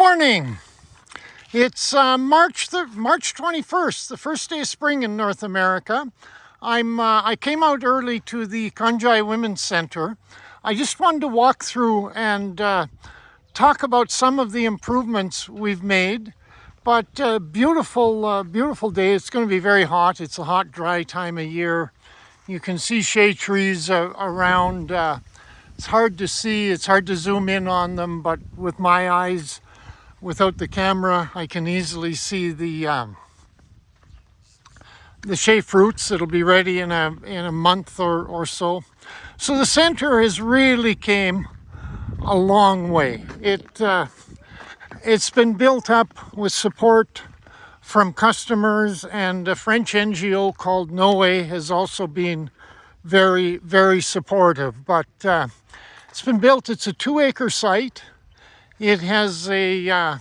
morning. It's March 21st, the first day of spring in North America. I came out early to the Konjeihi Women's Centre. I just wanted to walk through and talk about some of the improvements we've made. But beautiful day. It's going to be very hot. It's a hot, dry time of year. You can see shea trees around. It's hard to see. It's hard to zoom in on them, but with my eyes, without the camera, I can easily see the shea fruits. It'll be ready in a month or so. So the center has really came a long way. It's been built up with support from customers, and a French NGO called Noe has also been very, very supportive. But it's been built. It's a 2-acre site. It has a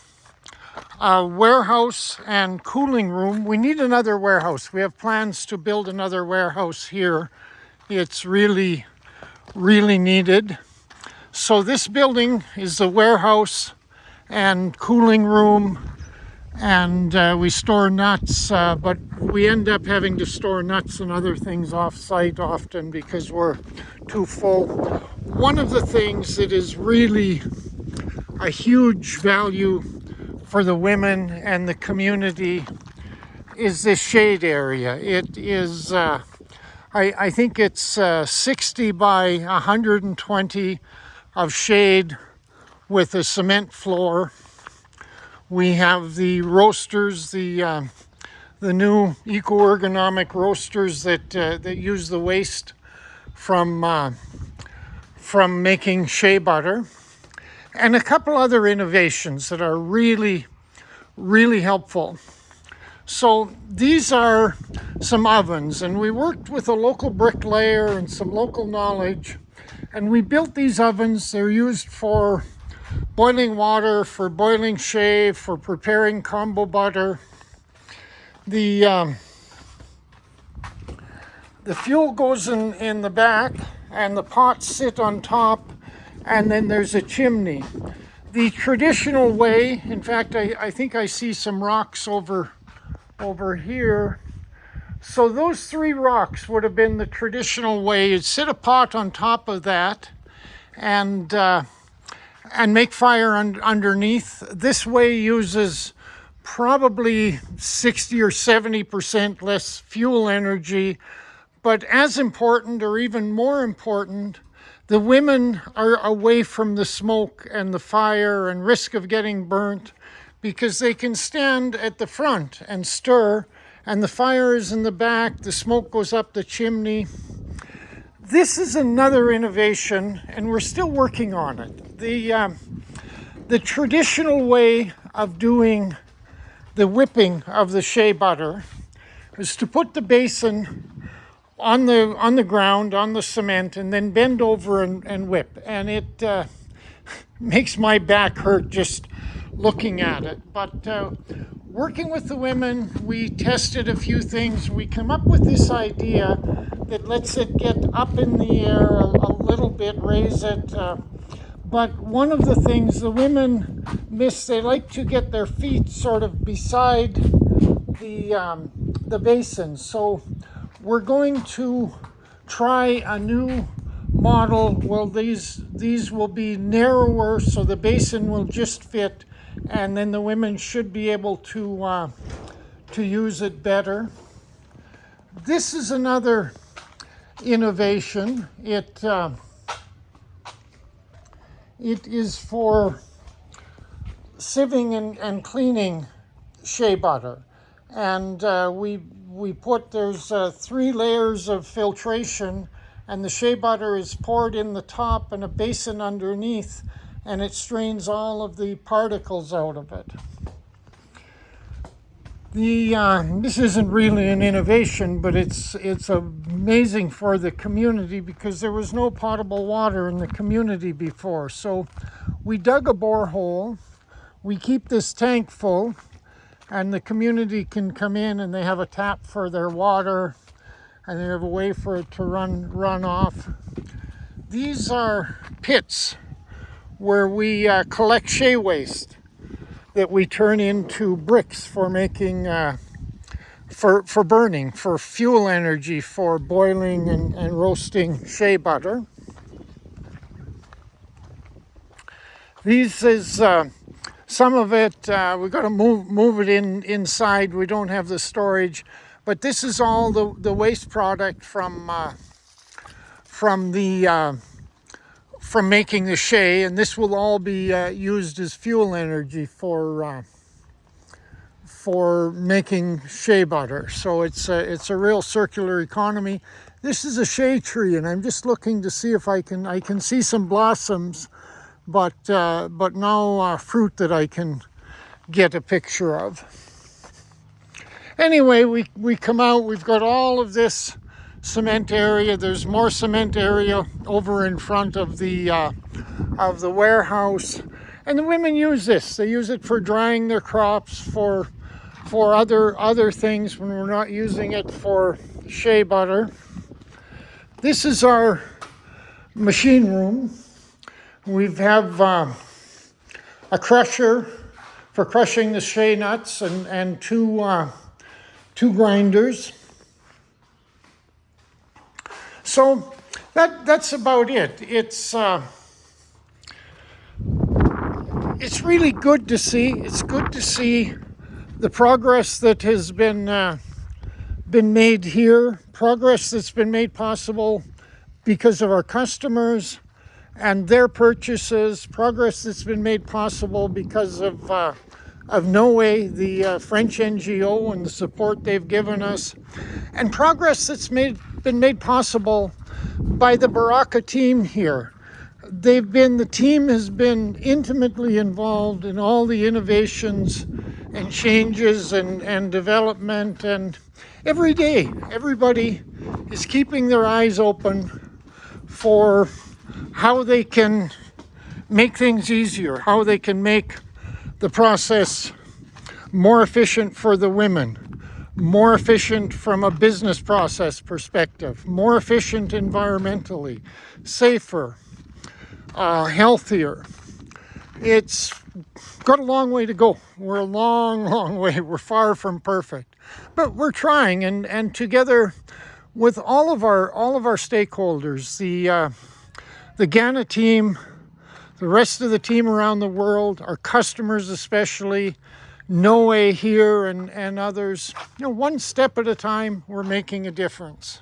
warehouse and cooling room. We need another warehouse. We have plans to build another warehouse here. It's really, really needed. So this building is the warehouse and cooling room, and we store nuts, but we end up having to store nuts and other things off-site often because we're too full. One of the things that is really a huge value for the women and the community is this shade area. It is, I think it's 60 by 120 of shade with a cement floor. We have the roasters, the new eco-ergonomic roasters that use the waste from making shea butter, and a couple other innovations that are really, really helpful. So these are some ovens, and we worked with a local bricklayer and some local knowledge, and we built these ovens. They're used for boiling water, for boiling shea, for preparing combo butter. The fuel goes in the back, and the pots sit on top, and then there's a chimney. The traditional way, in fact, I think I see some rocks over here. So those 3 rocks would have been the traditional way. You'd sit a pot on top of that and make fire underneath. This way uses probably 60 or 70% less fuel energy. But as important, or even more important, the women are away from the smoke and the fire and risk of getting burnt, because they can stand at the front and stir, and the fire is in the back, the smoke goes up the chimney. This is another innovation, and we're still working on it. The traditional way of doing the whipping of the shea butter is to put the basin on the ground, on the cement, and then bend over and whip. And it makes my back hurt just looking at it. But working with the women, we tested a few things. We come up with this idea that lets it get up in the air a little bit, raise it. But one of the things the women miss, they like to get their feet sort of beside the basin. So we're going to try a new model. Well, these will be narrower, so the basin will just fit, and then the women should be able to use it better. This is another innovation. It is for sieving and cleaning shea butter, and we put, there's 3 layers of filtration, and the shea butter is poured in the top and a basin underneath, and it strains all of the particles out of it. This isn't really an innovation, but it's amazing for the community, because there was no potable water in the community before. So we dug a borehole, we keep this tank full, and the community can come in and they have a tap for their water, and they have a way for it to run off. These are pits where we collect shea waste. that we turn into bricks for making, for burning, for fuel energy, for boiling and roasting shea butter. These is some of it. We've got to move it inside. We don't have the storage, but this is all the waste product from making the shea, and this will all be used as fuel energy for making shea butter. So it's a real circular economy. This is a shea tree, and I'm just looking to see if I can see some blossoms, but no fruit that I can get a picture of. Anyway, we come out. We've got all of this cement area. There's more cement area over in front of the warehouse, and the women use this. They use it for drying their crops, for other things when we're not using it for shea butter. This is our machine room. We have a crusher for crushing the shea nuts and two grinders. So that's about it. It's really good to see. It's good to see the progress that has been made here. Progress that's been made possible because of our customers and their purchases. Progress that's been made possible because of Noe, the French NGO, and the support they've given us, and progress that's been made possible by the Baraka team here. The team has been intimately involved in all the innovations and changes and development, and every day everybody is keeping their eyes open for how they can make things easier, how they can make the process more efficient for the women, more efficient from a business process perspective, more efficient environmentally, safer, healthier. It's got a long way to go. We're a long way. We're far from perfect, but we're trying, and together with all of our stakeholders, the Ghana team, the rest of the team around the world, our customers especially, Noe here and others, one step at a time, we're making a difference.